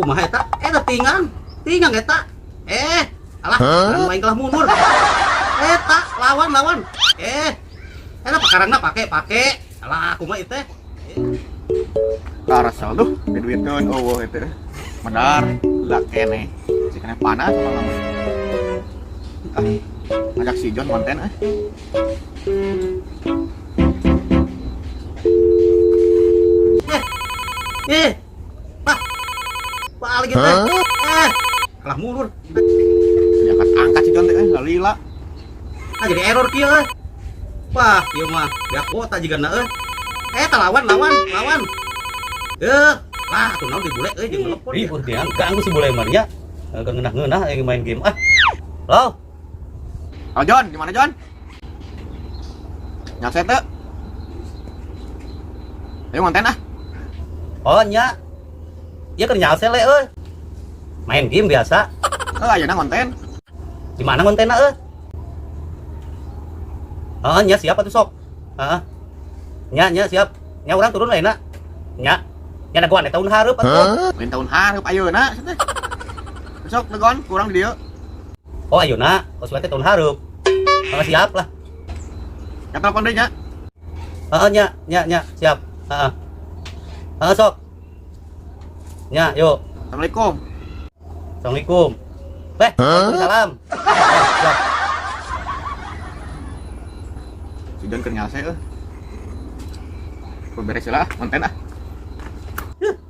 kumaha eta? Tingang eta. Alah, main kalah mundur. Eta lawan. Eta pakarangna pake. Alah, kumaha ieu teh? Karasal tuh, duitkeun eueuh eta. Medar, da kene. Si kene panas sama lama. Ngajak si John konten Balik gitu. Kalah mundur. Angkat si John teh lalila. Jadi error kieu euy. Wah, ieu mah biak kuota jigana euy. Lawan. Lah atuh naon dibule euy jeung telepon. Ih, urang dia ganggu si bule mah nya. Ngeunah-ngeunah main game Halo. Oh John, gimana John? Nyakset tuh. Ayo konten Oh nya. Ieu keur nyalse le euy. Main game biasa. Ayeuna konten. Di mana kontenna euy? Nya siap atuh sok. Nya siap. Nya urang turun lainna. Nya dagoan tahun hareup atuh. Main tahun hareup ayeuna teh. Besok dagoan kurang di dieu. Oh ayeuna, kos teh tahun hareup. Siap lah. Ya telepon deui nya. Nya siap. Sok. Nya, yuk. Assalamualaikum. Assalamualaikum. Waalaikumsalam. Siap. Si John keur nyalse beres lah konten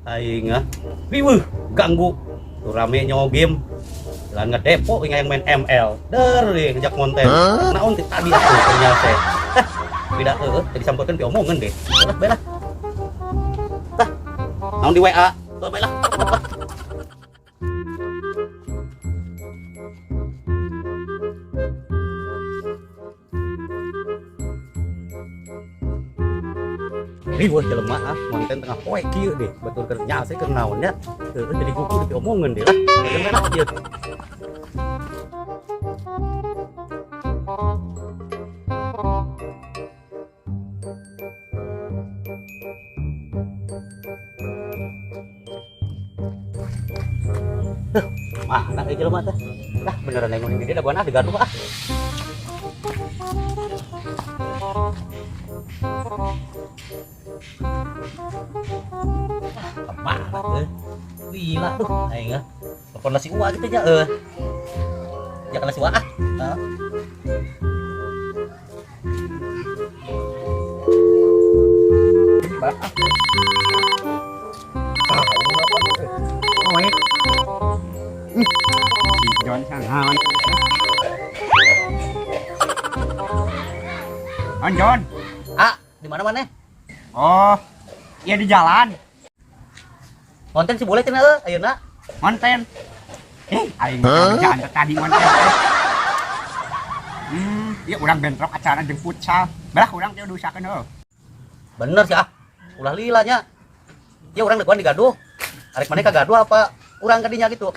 Aing riweuh ganggu. Tuh rame nyawa game. Jalan ngedepo yang main ML. Deuh ngejak konten. Naon tadi aku keur nyalse. Beda jadi sampeurkeun diomongeun deh. Belah. Tah. Naon di WA. Tuh belah. Riweuh jelema konten tengah poe kieu deh. Betul keur nyalse keur naon nya. Jadi kuku diomongeun deh lah. Belah kieu. Mana kayak jelema teh? Lah beneran nengok ini dia dagoan digaduh Kemana tuh? Gila tuh aing telepon nasi uwa gitu nya ya kan nasi uwa John Shanghai. John. Di mana? Oh, iya di jalan. Konten sih boleh cenah ayeuna. Konten. Aing kerjaan tadi konten. Iya urang bentrok acara jeung futsal. Belah urang teh diusahakeun heuh. Bener sih ulah lila nya. Ya urang dagoan digaduh. Arek maneh kagaduh apa urang kadinya gitu.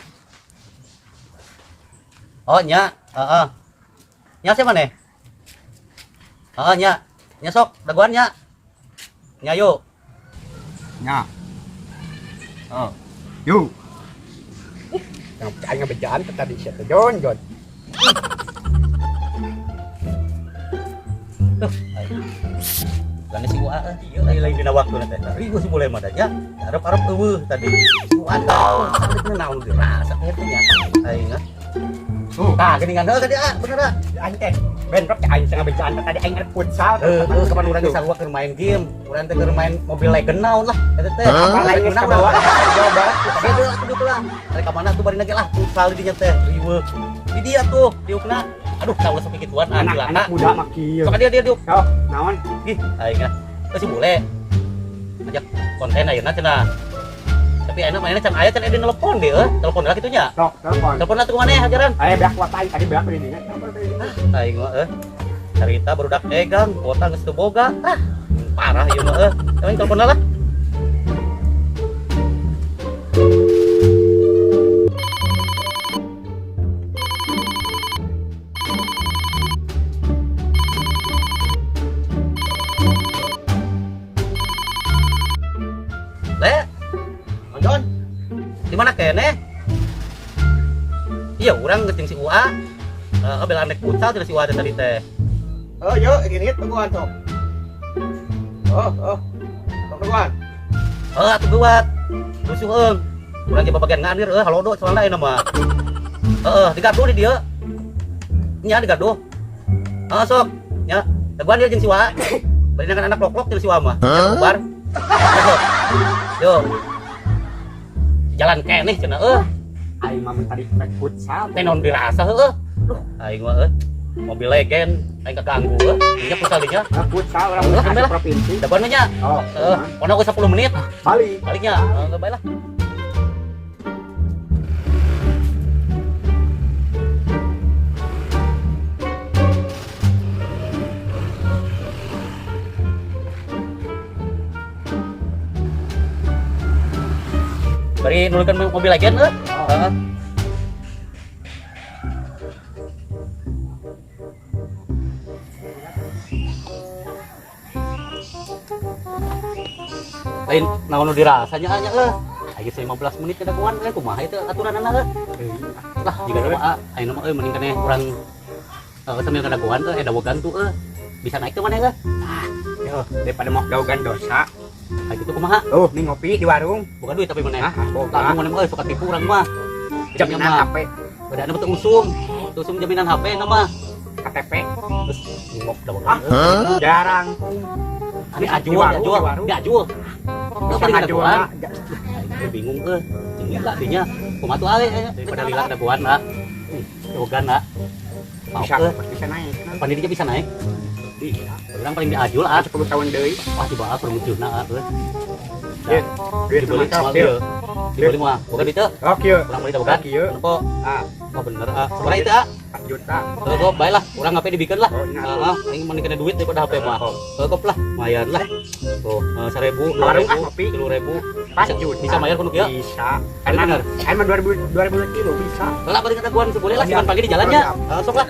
Oh nya, nya siapa nih? Nya sok, dagoan nya. Nya yuk. Nya. Yuk. Yang percaya bejaan tadi siapa John. Kan si Wa ieu lain dina waktu teh. Riweuh si boleh mah nya. Arep-arep eueuh tadi. Waduh, sampe naon ge rasa eta nya. Aing tah geuningan heuh tadi bener aing teh bentrok teh aing tengah bejaan tadi aing arep futsal. Kapan urang geus sarua keur main game. Urang teh keur main Mobile Legends naon lah eta teh. Apa Legends ka bawah Jawa Barat gitu lah kudu lah. Ari ka mana tuh bari lagi lah futsal di dinya teh riweuh. Di dia tuh diukna. Aduh tau lah sampai gituan anak muda mah kieu. Sok dia diuk. Oh, naon? Ih, aing teh si bule. Ajak konten ayeuna cenah. Tapi enak mainnya can aya can ede nelpon deh telepon lah gitu nya. Sok, telepon Lah tuh maneh hajaran. Aya beak kuota tadi beak ini nya. Aing mah carita barudak egang, kuota geus teu boga. Parah ieu mah Aing telepon lah. Le, John, di mana kene? urang jeung si Ua. Bela naik futsal cenah si Ua tadi teh. Oh, yuk, gini tungguan sok. Oh. Tungguan. Atuh buat. Rusuh eung. Urang ge babagian nganir halodo soalna ayeuna mah. Digaduh di dieu. Nya digaduh. Sok. Nya, teguan dia jeung si Ua. Bari anak lok-lok jeung si Ua mah. Bubar. Sok. Yo. Jalan keneh cenah Aing mah tadi naik futsal. teh naon dirasa heueuh. Duh, aing mah mobil legend aing kaganggu nya futsal dinya. Futsal orang Kan asa lah. provinsi. Da ban nya. Oh. Pona ku 10 menit. Balik. Baliknya. Enggak bae lah. Bari nulikeun mobil legend Heeh. Lain naon nu dirasanya anya aya 15 menit kada kuan kumaha itu aturanana lah jiga mah ayeuna mah mending keneh urang sambil kada kuan dawogan tuh bisa naik ke mana Yo, daripada mau gawegan dosa. Kayak gitu kumaha Nih ngopi di warung. bukan duit tapi mana Boga. langsung mana mah suka tipu urang mah Jaminan HP, bedana mah teu usum jaminan HP nama KTP. terus ngok dawogan Jarang. ini ajual di ajual Bisa paling ada ngajual. kuan bingung tinggi enggak dinya kumaha tuh daripada lila ada kuan dawogan Bisa naik. pandirinya bisa naik Bisa. orang paling diajul 10 tahun deui. wah coba permuncuna Duit dibeli sama dia dibeli mah bukan itu Oh, kieu. orang beli dawogan Kieu. kok Ah, oh bener seberapa itu 4 juta. kok baik lah orang HP dibikin lah Oh, nah. ini mending kena duit daripada HP mah kok lah lumayan lah tuh 1.000 Warung 2.000 kopi. 3.000 4 juta. bisa bayar kudu kieu Bisa. Bener. Emang 2000 kilo bisa. lah paling kata gua boleh lah cuman pagi di jalannya sok lah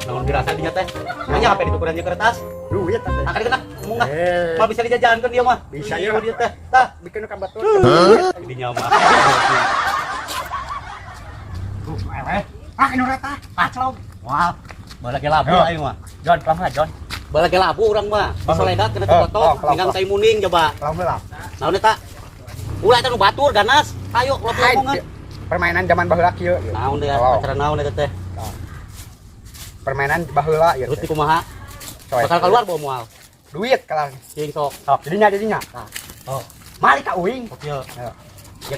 namun dirasa dinya teh nanya HP ditukeran jeung kertas Duit atuh. akan kena munggah mah bisa dijajalankeun dia mah Bisa ya ya. dia teh tah Bikin ka batur. dinya mah Anu rata. Celok. wah balage labu Yo. aing mah Jon, pelan lah, Jon. balage labu urang mah soledat kena foto ninggang tai muning coba Pelan lah. naon eta ulah eta nu batur ganas ayo lompat Permainan zaman baheula kieu. naon deh Oh. acara naon eta teh Permainan baheula ieu. terus kumaha bakal keluar bawa moal Duit kalah. jeung sok Sok, jadinya. oh Mari ka uing. oke Ieu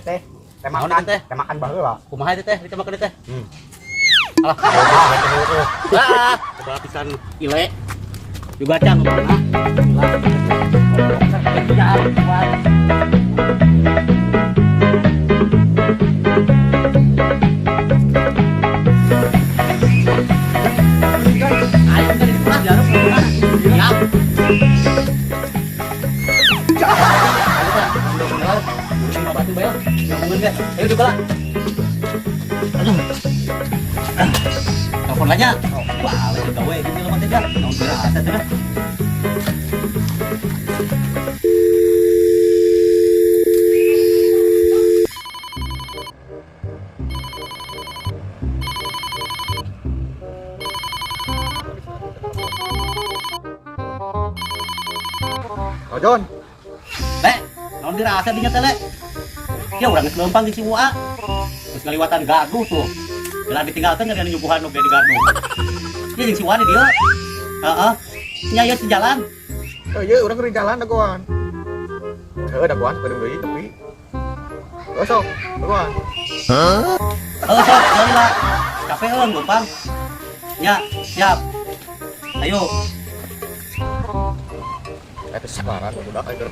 teh Naon makan, teh? teh makan baheula. kumaha itu teh ditembak teh alah coba pisan ile juga can ayo juga lah telepon aja wah lagi gawe gitu loh aja naon dirasa teh Oh, Jon. naon dirasa dinya teh le ya urang geus leumpang di Ciwua geus ngaliwatan gaduh tuh geus ditinggalkeun nyarian nyuguhan oge di gaduh ieu jeung Ciwua di dieu heeh nya ieu sejalan Oh iya, orang kering jalan dagoan. Dagoan pada deui tapi. Oh sok, dagoan. sok deui lah capek eueuh leumpang nya siap ayo Eta sabaran budak aja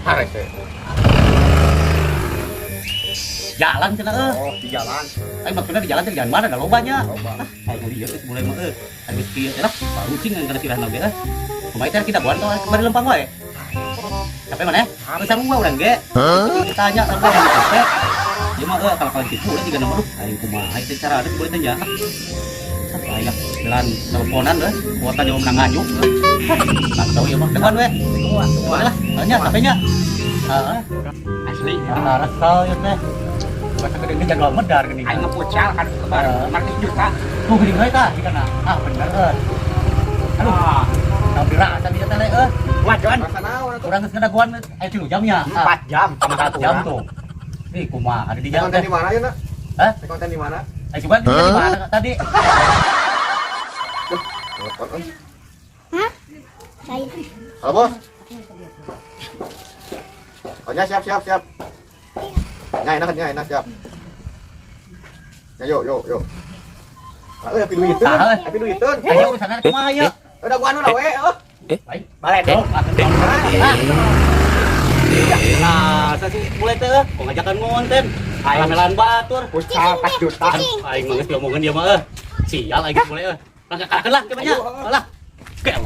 hares teh. jalan cenah Oh, di jalan. maksudnya di jalan teh jalan mana da lobanya ayo ieu teh mulai mah habis kieu teh lah baru cing ngana sirahna ge kumaha teh kita buan teh kembali lempang wae capek mana geus sarua urang ge ditanya sampai capek ieu mah kalau tipu urang juga nomor ayo kumaha teh cara ada boleh tanya ayo jalan teleponan kuota nyawa menang ngajuk tak tahu ieu mah depan we boleh lah tanya capeknya Asli. Ya resel ya teh. Masa gede ini jago medar gini. Aing ngepucal kan kebar 100 juta. Tuh gini euy tah dikana. Ah bener aduh. Tapi rasa dia teh Wah, Jon. Rasa naon atuh? kurang geus ngadaguan aya 3 jamnya. 4 jam sama 4 jam tuh. Ih kumaha ada di jalan Konten teh. di mana ya, Nak? Hah? Konten di mana? Coba di mana tadi? Telepon, oi. Hah? Saya. Halo, Bos. Oh, ya, siap. Nyai, enak, siap. Ya, yuk. Tapi duit tuh. Tah, Tapi duit tuh. Ayo urusan kumaha ya? Udah gua anu we, Baik. Balik dong. Nah, saya mulai teh, kok ngajakan ngonten. Ramelan batur. Pucal 4 juta. Aing mah geus diomongan dia mah Sial aing mulai Langkah lah, kemanya. Alah. Kayak